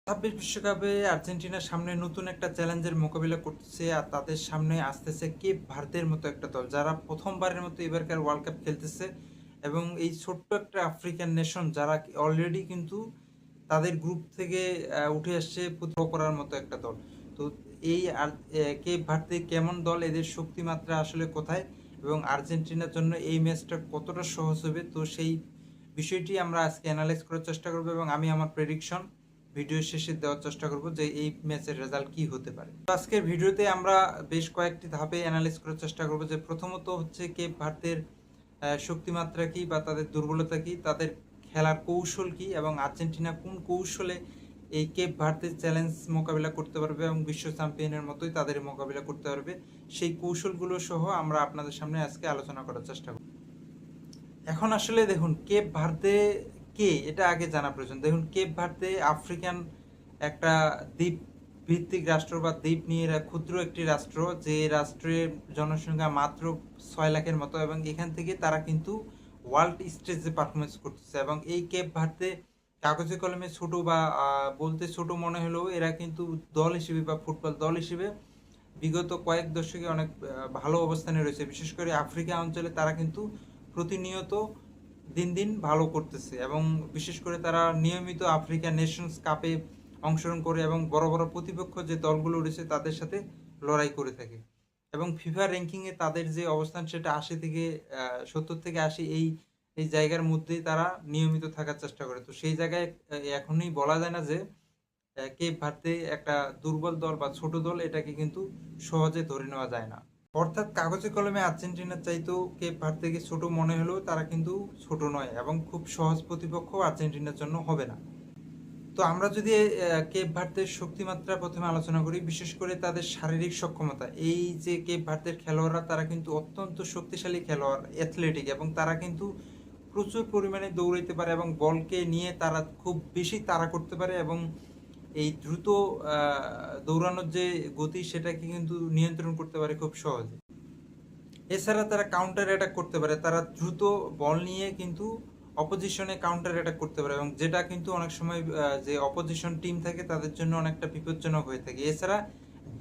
বিশ্বকাপে আর্জেন্টিনার সামনে নতুন একটা চ্যালেঞ্জের মোকাবিলা করতেছে আর তাদের সামনে আসতেছে কেপ ভার্দের মতো একটা দল যারা প্রথমবারের মতো এবারকার ওয়ার্ল্ড কাপ খেলতেছে এবং এই ছোট্ট একটা আফ্রিকান নেশন যারা অলরেডি কিন্তু তাদের গ্রুপ থেকে উঠে আসছে করার মতো একটা দল। তো এই কেপ ভার্দে কেমন দল, এদের শক্তিমাত্রা আসলে কোথায় এবং আর্জেন্টিনার জন্য এই ম্যাচটা কতটা সহজ হবে, তো সেই বিষয়টি আমরা আজকে অ্যানালাইজ করার চেষ্টা করবো এবং আমি আমার প্রেডিকশন ভিডিও শেষে দেওয়ার চেষ্টা করব যে এই ম্যাচের রেজাল্ট কি হতে পারে। তো আজকের ভিডিওতে আমরা বেশ কয়েকটি ধাপে অ্যানালাইজ করার চেষ্টা করব যে প্রথমত হচ্ছে কেপ ভার্দের শক্তিমাত্রা কি বা তাদের দুর্বলতা কি, তাদের খেলার কৌশল কি এবং আর্জেন্টিনা কোন কৌশলে এই কেপ ভার্দের চ্যালেঞ্জ মোকাবিলা করতে পারবে এবং বিশ্ব চ্যাম্পিয়নের মতোই তাদের মোকাবিলা করতে পারবে, সেই কৌশলগুলো সহ আমরা আপনাদের সামনে আজকে আলোচনা করার চেষ্টা করব। এখন আসলে দেখুন কেপ ভার্দে কে, এটা আগে জানা প্রয়োজন। দেখুন কেপ ভার্দে আফ্রিকান একটা দ্বীপ ভিত্তিক রাষ্ট্র বা দ্বীপ নিয়ে ক্ষুদ্র একটি রাষ্ট্র, যে রাষ্ট্রের জনসংখ্যা মাত্র 6 লাখের মতো এবং এখান থেকে তারা কিন্তু ওয়ার্ল্ড স্টেজে পারফরমেন্স করতেছে। এবং এই কেপ ভার্দে কাগজে কলমে ছোট বা বলতে ছোট মনে হলেও এরা কিন্তু দল হিসেবে বা ফুটবল দল হিসেবে বিগত কয়েক দশকে অনেক ভালো অবস্থানে রয়েছে। বিশেষ করে আফ্রিকা অঞ্চলে তারা কিন্তু প্রতিনিয়ত দিন দিন ভালো করতেছে এবং বিশেষ করে তারা নিয়মিত আফ্রিকা নেশনস কাপে অংশগ্রহণ করে এবং বড় বড় প্রতিপক্ষ যে দলগুলো রয়েছে তাদের সাথে লড়াই করে থাকে এবং ফিফা র্যাঙ্কিংয়ে তাদের যে অবস্থান সেটা 80 থেকে 70 থেকে 80 এই এই জায়গার মধ্যেই তারা নিয়মিত থাকার চেষ্টা করে। তো সেই জায়গায় এখনই বলা যায় না যে কেপ ভার্দে একটা দুর্বল দল বা ছোট দল, এটাকে কিন্তু সহজে ধরে নেওয়া যায় না। অর্থাৎ কাগজে কলমে আর্জেন্টিনার চাইতেও কেপ ভার্দেকে ছোট মনে হলেও তারা কিন্তু ছোট নয় এবং খুব সহজ প্রতিপক্ষ আর্জেন্টিনার জন্য হবে না। তো আমরা যদি কেপ ভার্দের শক্তিমাত্রা প্রথমে আলোচনা করি, বিশেষ করে তাদের শারীরিক সক্ষমতা। এই যে কেপ ভার্দের খেলোয়াড়রা তারা কিন্তু অত্যন্ত শক্তিশালী খেলোয়াড়, অ্যাথলেটিক, এবং তারা কিন্তু প্রচুর পরিমাণে দৌড়াইতে পারে এবং বলকে নিয়ে তারা খুব বেশি তাড়া করতে পারে এবং এই দ্রুত দৌড়ানোর যে গতি সেটাকে কিন্তু নিয়ন্ত্রণ করতে পারে খুব সহজে। এছাড়া তারা কাউন্টার অ্যাটাক করতে পারে, তারা দ্রুত বল নিয়ে কিন্তু অপোজিশনে কাউন্টার অ্যাটাক করতে পারে এবং যেটা কিন্তু অনেক সময় যে অপোজিশন টিম থাকে তাদের জন্য অনেকটা বিপজ্জনক হয়ে থাকে। এছাড়া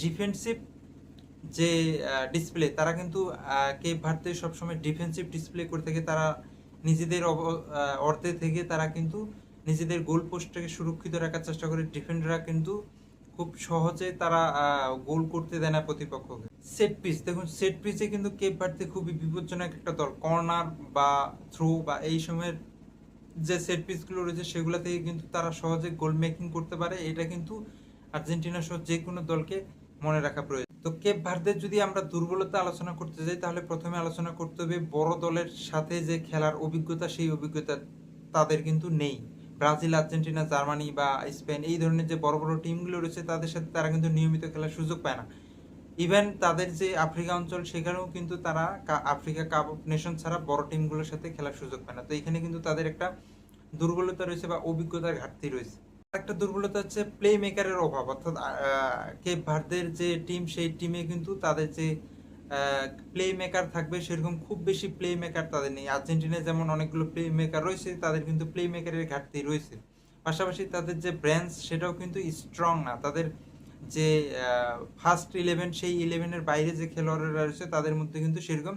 ডিফেন্সিভ যে ডিসপ্লে, তারা কিন্তু কেপ ভার্দে সবসময় ডিফেন্সিভ ডিসপ্লে করে থাকে। তারা নিজেদের অর্ধে থেকে তারা কিন্তু নিজেদের গোল পোস্টটাকে সুরক্ষিত রাখার চেষ্টা করে। ডিফেন্ডাররা কিন্তু খুব সহজে তারা গোল করতে দেয় না প্রতিপক্ষকে। সেট পিস, দেখুন সেট পিসে কিন্তু কেপ ভার্দে খুবই বিপজ্জনক একটা দল। কর্নার বা থ্রো বা এই সময়ের যে সেট পিসগুলো রয়েছে সেগুলো থেকে কিন্তু তারা সহজে গোল মেকিং করতে পারে। এটা কিন্তু আর্জেন্টিনা সহ যে কোনো দলকে মনে রাখা প্রয়োজন। তো কেপ ভার্দের যদি আমরা দুর্বলতা আলোচনা করতে যাই তাহলে প্রথমে আলোচনা করতে হবে বড় দলের সাথে যে খেলার অভিজ্ঞতা, সেই অভিজ্ঞতা তাদের কিন্তু নেই। ব্রাজিল, আর্জেন্টিনা, জার্মানি বা স্পেন এই ধরনের যে বড় বড় টিমগুলো রয়েছে তাদের সাথে তারা কিন্তু নিয়মিত খেলার সুযোগ পায় না। ইভেন তাদের যে আফ্রিকা অঞ্চল সেখানেও কিন্তু তারা আফ্রিকা কাপ অফ নেশন ছাড়া বড় টিমগুলোর সাথে খেলার সুযোগ পায় না। তো এখানে কিন্তু তাদের একটা দুর্বলতা রয়েছে বা অভিজ্ঞতার ঘাটতি রয়েছে। একটা দুর্বলতা হচ্ছে প্লে মেকারের অভাব। অর্থাৎ কেপ ভার্দের যে টিম সেই টিমে কিন্তু তাদের যে প্লে মেকার থাকবে সেরকম খুব বেশি প্লে মেকার তাদের নেই। আর্জেন্টিনায় যেমন অনেকগুলো প্লে মেকার রয়েছে, তাদের কিন্তু প্লে মেকারের ঘাটতি রয়েছে। পাশাপাশি তাদের যে ব্রাঞ্চ সেটাও কিন্তু স্ট্রং না। তাদের যে ফার্স্ট 11 সেই 11-এর বাইরে যে খেলোয়াড়রা রয়েছে তাদের মধ্যে কিন্তু সেরকম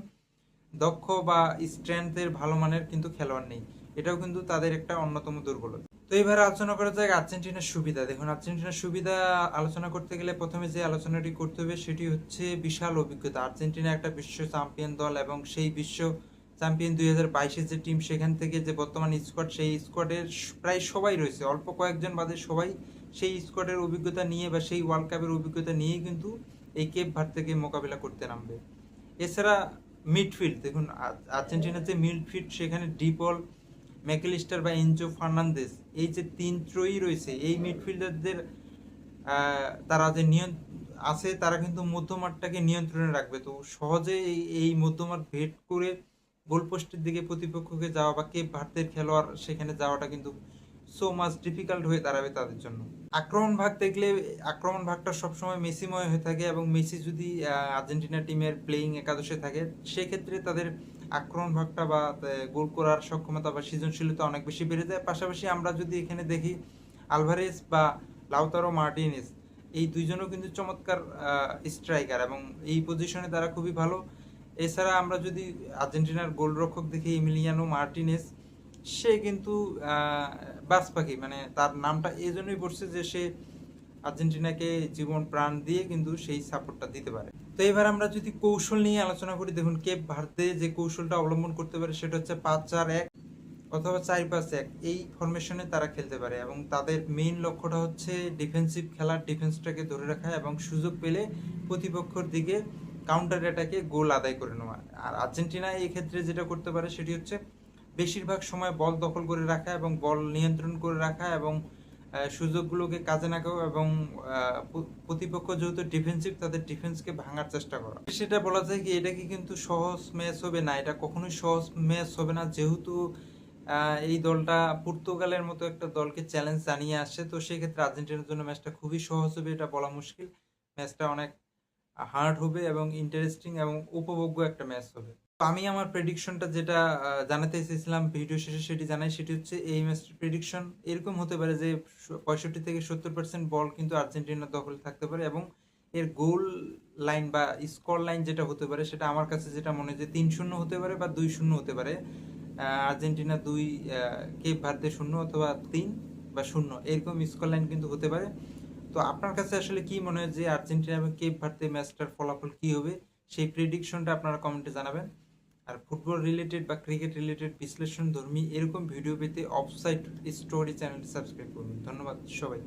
দক্ষ বা স্ট্রেংথের ভালো মানের কিন্তু খেলোয়াড় নেই। এটাও কিন্তু তাদের একটা অন্যতম দুর্বলতা। তো এবারে আলোচনা করা যাক আর্জেন্টিনার সুবিধা। দেখুন আর্জেন্টিনার সুবিধা আলোচনা করতে গেলে প্রথমে যে আলোচনাটি করতে হবে সেটি হচ্ছে বিশাল অভিজ্ঞতা। আর্জেন্টিনা একটা বিশ্ব চ্যাম্পিয়ন দল এবং সেই বিশ্ব চ্যাম্পিয়ন 2022-এর যে টিম সেখান থেকে যে বর্তমান স্কোয়াড, সেই স্কোয়াডের প্রায় সবাই রয়েছে, অল্প কয়েকজন বাদে সবাই সেই স্কোয়াডের অভিজ্ঞতা নিয়ে বা সেই ওয়ার্ল্ড কাপের অভিজ্ঞতা নিয়েই কিন্তু এই কেপ ভার্দেকে মোকাবিলা করতে নামবে। এছাড়া মিডফিল্ড দেখুন, আর্জেন্টিনার যে মিডফিল্ড সেখানে ডিপল, ম্যাকেলিস্টার বা এনজো ফার্নান্দেজ, এই যে তিন ত্রয়ী রয়েছে, এই মিডফিল্ডারদের তারা যে আছে তারা কিন্তু মধ্যমাঠটাকে নিয়ন্ত্রণে রাখবে। তো সহজে এই মধ্যমাঠ ভেদ করে গোলপোস্টের দিকে প্রতিপক্ষকে যাওয়া বা কেপ ভার্দের খেলোয়াড় সেখানে যাওয়াটা কিন্তু সো মাচ ডিফিকাল্ট হয়ে দাঁড়াবে তাদের জন্য। আক্রমণ ভাগ দেখলে আক্রমণ ভাগটা সবসময় মেসিময় হয়ে থাকে এবং মেসি যদি আর্জেন্টিনা টিমের প্লেয়িং একাদশে থাকে সেক্ষেত্রে তাদের আক্রমণ ভাগটা বা গোল করার সক্ষমতা বা সৃজনশীলতা অনেক বেশি বেড়ে যায়। পাশাপাশি আমরা যদি এখানে দেখি আলভারেজ বা লাউতারো মার্টিনেজ, এই দুইজনও কিন্তু চমৎকার স্ট্রাইকার এবং এই পজিশনে তারা খুবই ভালো। এছাড়া আমরা যদি আর্জেন্টিনার গোলরক্ষক দেখি এমিলিয়ানো মার্টিনেজ, সে কিন্তু বাজ পাখি, মানে তার নামটা এই জন্যই পড়ছে যে সে আর্জেন্টিনাকে জীবন প্রাণ দিয়ে কিন্তু সেই সাপোর্টটা দিতে পারে। তো এবার আমরা যদি কৌশল নিয়ে আলোচনা করি, দেখুন কেপ ভার্দে যে কৌশলটা অবলম্বন করতে পারে সেটা হচ্ছে 5-4-1 অথবা 4-5-1, এই ফরমেশনে তারা খেলতে পারে এবং তাদের মেইন লক্ষ্যটা হচ্ছে ডিফেন্সিভ খেলার, ডিফেন্সটাকে ধরে রাখা এবং সুযোগ পেলে প্রতিপক্ষের দিকে কাউন্টার অ্যাটাকে গোল আদায় করে নেওয়া। আর আর্জেন্টিনা এই ক্ষেত্রে যেটা করতে পারে সেটি হচ্ছে বেশিরভাগ সময় বল দখল করে রাখা এবং বল নিয়ন্ত্রণ করে রাখা এবং সুযোগগুলোকে কাজে লাগাও এবং প্রতিপক্ষ যেহেতু ডিফেন্সিভ, তাদের ডিফেন্সকে ভাঙার চেষ্টা করা। সেটা বলা যায় কি এটা কি কিন্তু সহজ ম্যাচ হবে না, এটা কখনোই সহজ ম্যাচ হবে না, যেহেতু এই দলটা পর্তুগালের মতো একটা দলকে চ্যালেঞ্জ জানিয়ে আসছে। তো সেই ক্ষেত্রে আর্জেন্টিনার জন্য ম্যাচটা খুবই সহজ হবে এটা বলা মুশকিল। ম্যাচটা অনেক হার্ড হবে এবং ইন্টারেস্টিং এবং উপভোগ্য একটা ম্যাচ হবে। তো আমি আমার প্রেডিকশনটা যেটা জানাতে চেয়েছিলাম ভিডিও শেষে সেটি জানাই, সেটি হচ্ছে এই ম্যাচটির প্রেডিকশন এরকম হতে পারে যে 65 থেকে 70% বল কিন্তু আর্জেন্টিনার দখলে থাকতে পারে এবং এর গোল লাইন বা স্কোর লাইন যেটা হতে পারে সেটা আমার কাছে যেটা মনে হয় যে 3-0 হতে পারে বা 2-0 হতে পারে। আর্জেন্টিনা 2, কেপ ভার্দে 0 অথবা 3 বা 0 এরকম স্কোর লাইন কিন্তু হতে পারে। তো আপনার কাছে আসলে কি মনে হয় যে আর্জেন্টিনা এবং কেপ ভার্দে ম্যাচটার ফলাফল কি হবে, সেই প্রেডিকশনটা আপনারা কমেন্টে জানাবেন। আর ফুটবল রিলেটেড বা ক্রিকেট রিলেটেড বিশ্লেষণ ধর্মী এরকম ভিডিও পেতে অফসাইড স্টোরি চ্যানেলটি সাবস্ক্রাইব করুন। ধন্যবাদ সবাই।